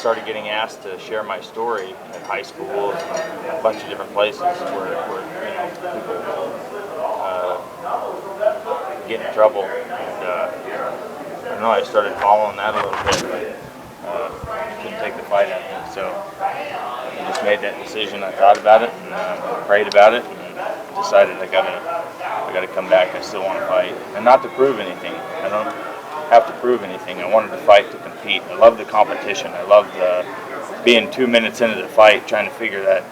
started getting asked to share my story at high schools and a bunch of different places where people get in trouble. And I don't know, I started following that a little bit, but couldn't take the fight out of me. So I just made that decision. I thought about it and prayed about it and decided I gotta come back. I still want to fight, and not to prove anything. I don't have to prove anything. I wanted to fight to compete. I love the competition. I love being 2 minutes into the fight, trying to figure that,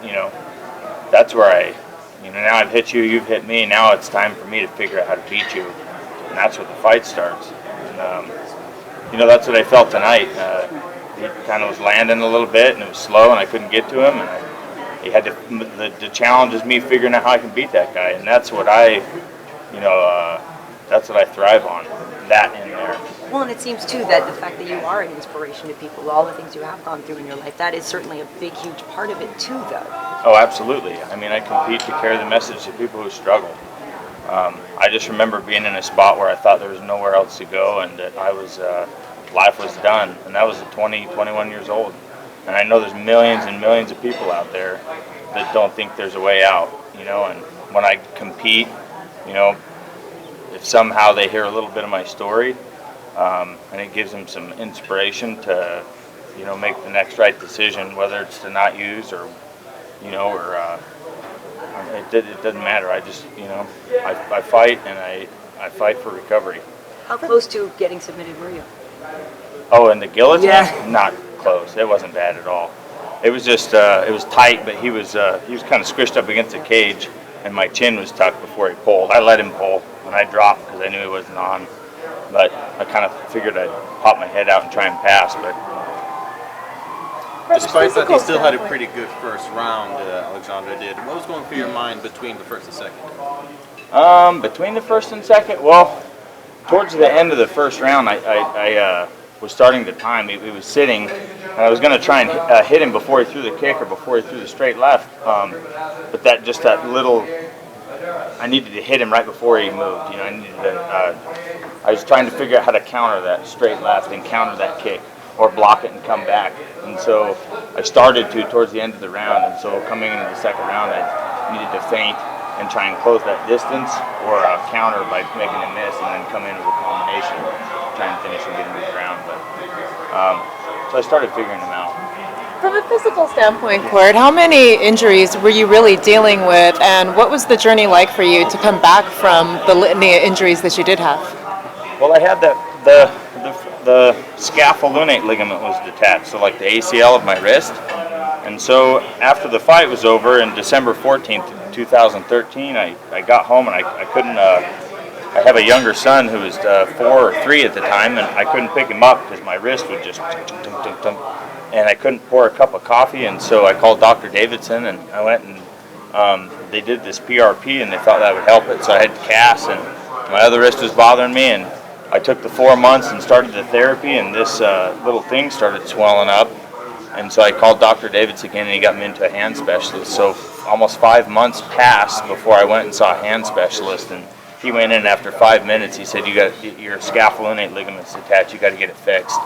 that's where now I've hit you, you've hit me. Now it's time for me to figure out how to beat you, and that's where the fight starts. And that's what I felt tonight. He kind of was landing a little bit, and it was slow, and I couldn't get to him. And he had to. The challenge is me figuring out how I can beat that guy, and that's what that's what I thrive on. That in there. Well, and it seems too that the fact that you are an inspiration to people, all the things you have gone through in your life, that is certainly a big, huge part of it too, though. Oh, absolutely. I mean, I compete to carry the message to people who struggle. I just remember being in a spot where I thought there was nowhere else to go, and that life was done, and that was at 20, 21 years old. And I know there's millions and millions of people out there that don't think there's a way out, and when I compete, if somehow they hear a little bit of my story, and it gives them some inspiration to, make the next right decision, whether it's to not use or it doesn't matter. I just, I fight, and I fight for recovery. How close to getting submitted were you? Oh, and the guillotine? Yeah. Not close. It wasn't bad at all. It was just, it was tight, but he was kind of squished up against the cage, and my chin was tucked before he pulled. I let him pull, and I dropped because I knew he wasn't on. But I kind of figured I'd pop my head out and try and pass, but... Despite that, he still had a pretty good first round, Alexandre did. What was going through your mind between the first and second? Between the first and second? Well, towards the end of the first round, I was starting to time. He was sitting, and I was going to try and hit him before he threw the kick or before he threw the straight left. But that little, I needed to hit him right before he moved. I was trying to figure out how to counter that straight left and counter that kick, or block it and come back. And so I started to towards the end of the round, and so coming into the second round, I needed to feint and try and close that distance, or counter by making a miss and then come in with a combination, try and finish and get him to the ground. But so I started figuring them out. From a physical standpoint, Court, how many injuries were you really dealing with, and what was the journey like for you to come back from the litany of injuries that you did have? Well, I had the scapholunate ligament was detached, so like the ACL of my wrist. And so after the fight was over in December 14th, 2013, I got home, and I couldn't, I have a younger son who was 4 or 3 at the time, and I couldn't pick him up because my wrist would just and I couldn't pour a cup of coffee, and so I called Dr. Davidson, and I went and they did this PRP, and they thought that would help it, so I had cast, and my other wrist was bothering me, and I took the 4 months and started the therapy, and this little thing started swelling up. And so I called Dr. Davidson again, and he got me into a hand specialist. So almost 5 months passed before I went and saw a hand specialist. And he went in after 5 minutes. He said, your scapholunate ligament's detached. You got to get it fixed.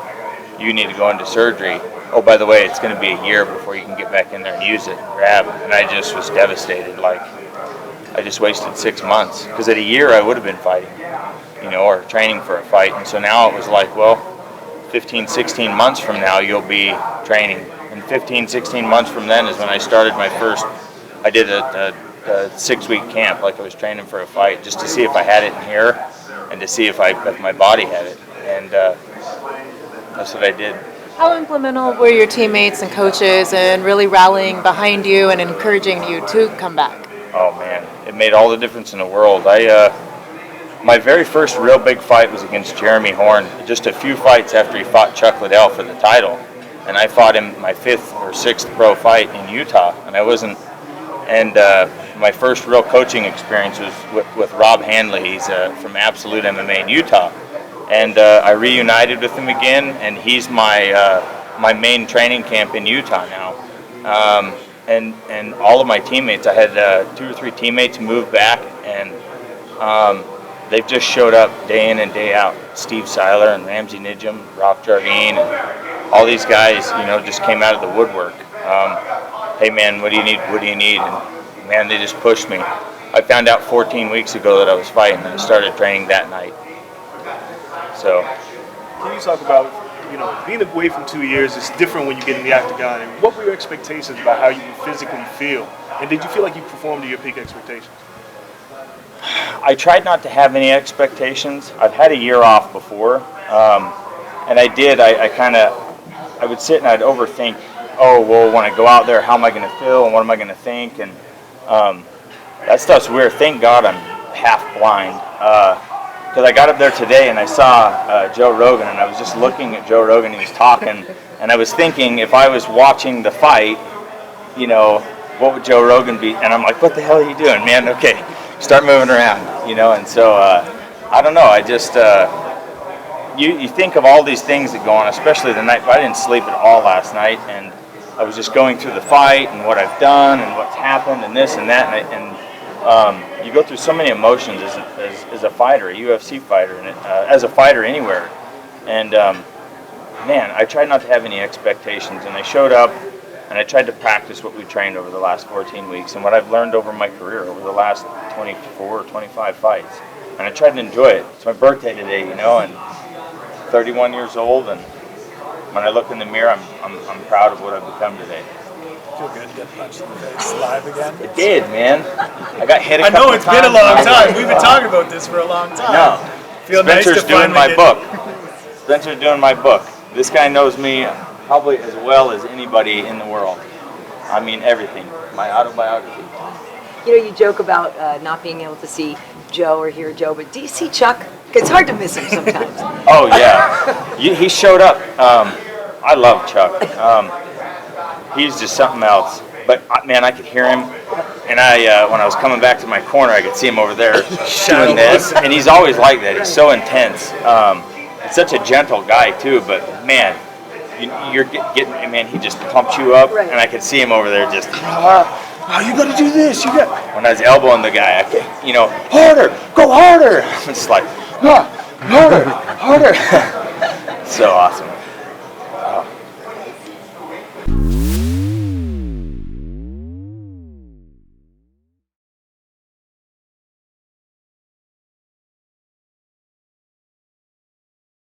You need to go into surgery. Oh, by the way, it's going to be a year before you can get back in there and use it and grab it. And I just was devastated. Like, I just wasted 6 months. Because at a year, I would have been fighting, or training for a fight. And so now it was like, well, 15, 16 months from now, you'll be training. And 15, 16 months from then is when I started my first, I did a 6-week camp, like I was training for a fight, just to see if I had it in here and to see if my body had it. And that's what I did. How implemental were your teammates and coaches in really rallying behind you and encouraging you to come back? Oh man, it made all the difference in the world. My very first real big fight was against Jeremy Horn, just a few fights after he fought Chuck Liddell for the title. And I fought him my 5th or 6th pro fight in Utah. And my first real coaching experience was with Rob Handley. He's from Absolute MMA in Utah. And I reunited with him again, and he's my main training camp in Utah now. And all of my teammates, I had 2 or 3 teammates move back, and they've just showed up day in and day out. Steve Seiler and Ramsey Nijum, Rock Jardine, and all these guys, just came out of the woodwork. Hey man, what do you need? What do you need? And man, they just pushed me. I found out 14 weeks ago that I was fighting, and I started training that night. So, Can you talk about, being away from 2 years is different when you get in the octagon, and what were your expectations about how you would physically feel? And did you feel like you performed to your peak expectations? I tried not to have any expectations. I've had a year off before, and I did. I would sit and I'd overthink. Oh, well, when I go out there, how am I going to feel, and what am I going to think? And that stuff's weird. Thank God I'm half blind. Because I got up there today and I saw Joe Rogan, and I was just looking at Joe Rogan. He was talking, and I was thinking, if I was watching the fight, what would Joe Rogan be? And I'm like, what the hell are you doing, man? Okay, start moving around, And so I don't know. I just you think of all these things that go on, especially the night. I didn't sleep at all last night, and I was just going through the fight and what I've done and what's happened and this and that, and you go through so many emotions as a fighter, a UFC fighter, and as a fighter anywhere. And man, I tried not to have any expectations, and I showed up and I tried to practice what we trained over the last 14 weeks and what I've learned over my career over the last 24 or 25 fights. And I tried to enjoy it. It's my birthday today, and 31 years old, and when I look in the mirror, I'm proud of what I've become today. Feel good to get punched in the face live again? It did, man. I got hit a I couple know of it's been a times. long time. We've been talking about this for a long time. No. Feel Spencer's nice to doing finally my book. Spencer's doing my book. This guy knows me probably as well as anybody in the world. I mean, everything. My autobiography. You joke about not being able to see Joe or hear Joe, but do you see Chuck? It's hard to miss him sometimes. Oh, yeah. He showed up. I love Chuck. He's just something else. But, man, I could hear him. And when I was coming back to my corner, I could see him over there doing this. And he's always like that. He's so intense. He's such a gentle guy, too. But, man, you're getting, man, he just pumps you up. Right. And I could see him over there just, oh, you got to do this. When I was elbowing the guy, harder, go harder. I'm just like, harder. So awesome. Oh.